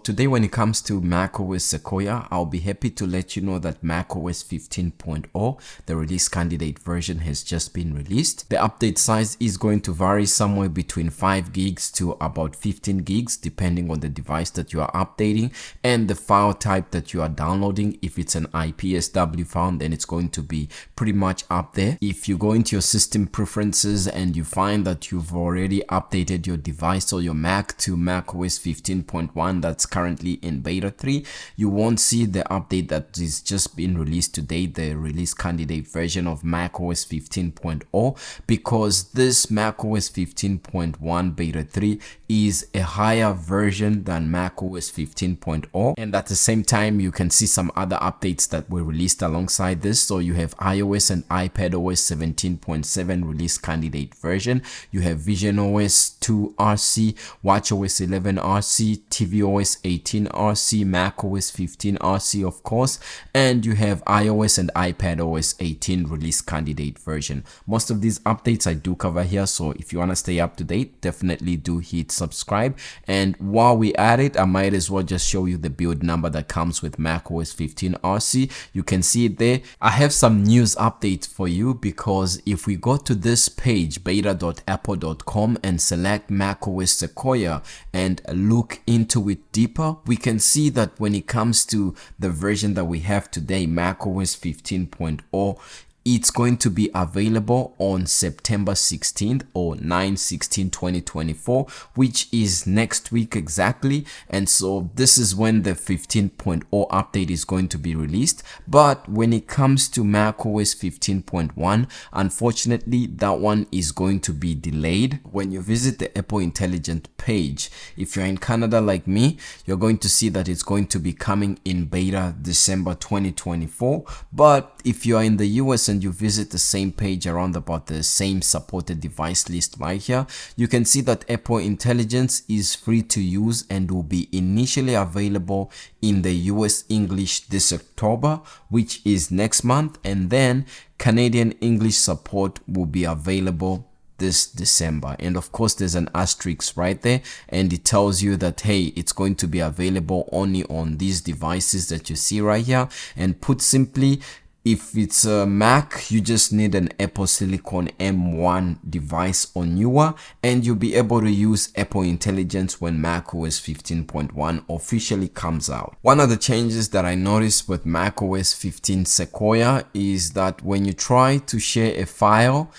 today when it comes to macOS Sequoia, I'll be happy to let you know that macOS 15.0, the release candidate version, has just been released. The update size is going to vary somewhere between 5 gigs to about 15 gigs depending on the device that you are updating and the file type that you are downloading. If it's an IPSW file, then it's going to be pretty much up there. If you go into your system preferences and you find that you've already updated your device or your Mac to macOS 15.1 that's currently in beta 3, you won't see the update that is just been released today, the release candidate version of macOS 15.0, because this macOS 15.1 beta 3 is a higher version than macOS 15.0, and at the same time you can see some other updates that were released alongside this. So you have iOS and iPadOS 17.7 release candidate version, you have visionOS 2 RC, watchOS 11 RC, tvOS 18 RC, macOS 15 RC of course, and you have iOS and iPadOS 18 release candidate version. Most of these updates I do cover here, so if you want to stay up to date, definitely do hit subscribe. And while we at it, I might as well just show you the build number that comes with macOS 15 RC. You can see it there. I have some news updates for you, because if we go to this page, beta.apple.com, and select macOS Sequoia and look into it deeper, we can see that when it comes to the version that we have today, macOS 15.0, it's going to be available on September 16th or 9/16/2024, which is next week exactly. And so this is when the 15.0 update is going to be released. But when it comes to macOS 15.1, unfortunately that one is going to be delayed. When you visit the Apple Intelligent page, if you're in Canada like me, you're going to see that it's going to be coming in beta December 2024. But if you are in the US and you visit the same page around about the same supported device list right here, you can see that Apple Intelligence is free to use and will be initially available in the US English this October, which is next month, and then Canadian English support will be available this December. And of course there's an asterisk right there, and it tells you that hey, it's going to be available only on these devices that you see right here. And put simply, if it's a Mac, you just need an Apple Silicon M1 device or newer, and you'll be able to use Apple Intelligence when macOS 15.1 officially comes out. One of the changes that I noticed with macOS 15 Sequoia is that when you try to share a file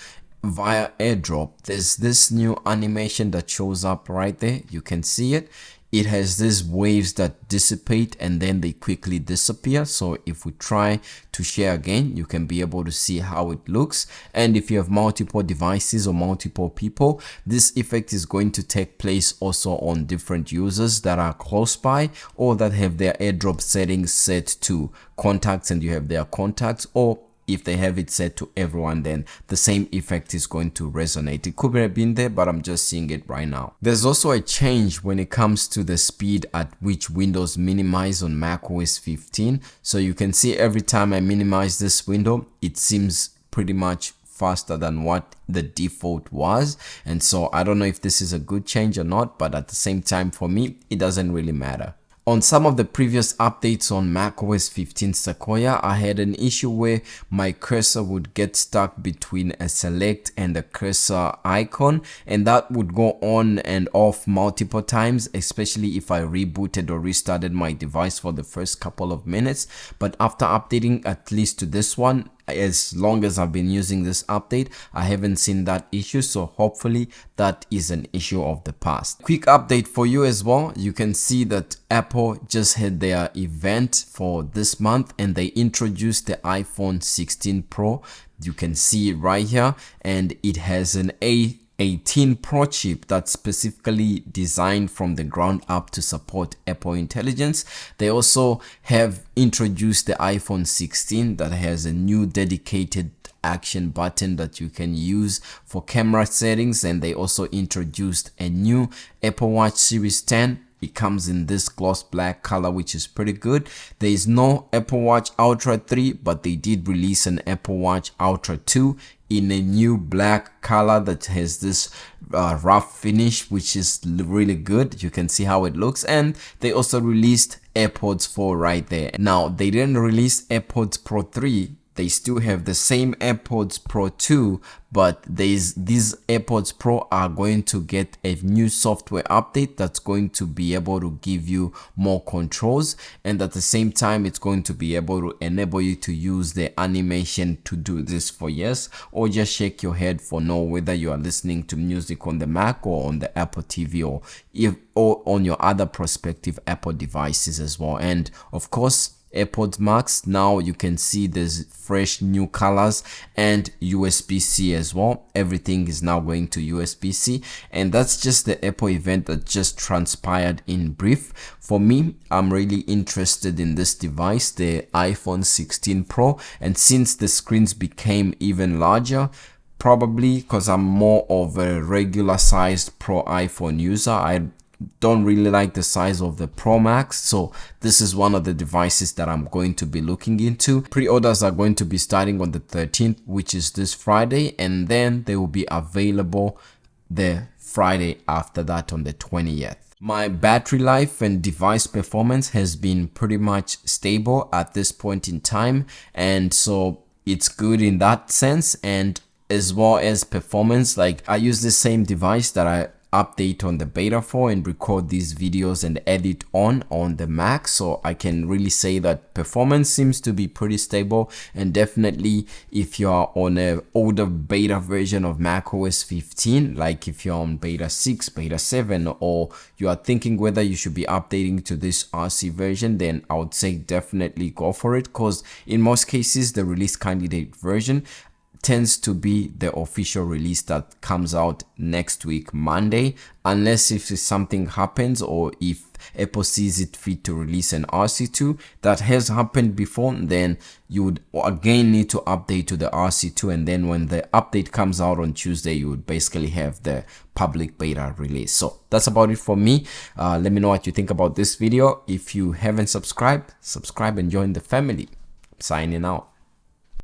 via AirDrop, there's this new animation that shows up right there. You can see it. It has these waves that dissipate and then they quickly disappear. So if we try to share again, you can be able to see how it looks. And if you have multiple devices or multiple people, this effect is going to take place also on different users that are close by or that have their AirDrop settings set to contacts and you have their contacts, or if they have it set to everyone, then the same effect is going to resonate. It could have been there, but I'm just seeing it right now. There's also a change when it comes to the speed at which Windows minimize on macOS 15. So you can see every time I minimize this window, it seems pretty much faster than what the default was. And so I don't know if this is a good change or not, but at the same time for me, it doesn't really matter. On some of the previous updates on macOS 15 Sequoia, I had an issue where my cursor would get stuck between a select and a cursor icon, and that would go on and off multiple times, especially if I rebooted or restarted my device for the first couple of minutes. But after updating at least to this one, as long as I've been using this update, I haven't seen that issue, so hopefully that is an issue of the past. Quick update for you as well. You can see that Apple just had their event for this month and they introduced the iPhone 16 Pro. You can see it right here, and it has an A18 Pro chip that's specifically designed from the ground up to support Apple Intelligence. They also have introduced the iPhone 16 that has a new dedicated action button that you can use for camera settings, and they also introduced a new Apple Watch Series 10. It comes in this gloss black color, which is pretty good. There is no Apple Watch Ultra 3, but they did release an Apple Watch Ultra 2 in a new black color that has this rough finish, which is really good. You can see how it looks. And they also released AirPods 4 right there. Now, they didn't release AirPods Pro 3. They still have the same AirPods Pro 2, but these AirPods Pro are going to get a new software update that's going to be able to give you more controls, and at the same time it's going to be able to enable you to use the animation to do this for yes or just shake your head for no, whether you are listening to music on the Mac or on the Apple TV or on your other prospective Apple devices as well. And of course, AirPods Max, now you can see there's fresh new colors and USB-C as well. Everything is now going to USB-C, and that's just the Apple event that just transpired in brief. For me, I'm really interested in this device, the iPhone 16 Pro, and since the screens became even larger, probably because I'm more of a regular sized Pro iPhone user, I don't really like the size of the Pro Max, so this is one of the devices that I'm going to be looking into. Pre-orders are going to be starting on the 13th, which is this Friday, and then they will be available the Friday after that on the 20th. My battery life and device performance has been pretty much stable at this point in time, and so it's good in that sense. And as well as performance, like I use the same device that I update on the beta for and record these videos and edit on the Mac, so I can really say that performance seems to be pretty stable. And definitely if you are on an older beta version of macOS 15, like if you're on beta 6, beta 7, or you are thinking whether you should be updating to this RC version, then I would say definitely go for it, because in most cases the release candidate version tends to be the official release that comes out next week Monday, unless if something happens or if Apple sees it fit to release an RC2. That has happened before. Then you would again need to update to the RC2, and then when the update comes out on Tuesday, you would basically have the public beta release. So that's about it for me. Let me know what you think about this video. If you haven't subscribed, subscribe and join the family. Signing out.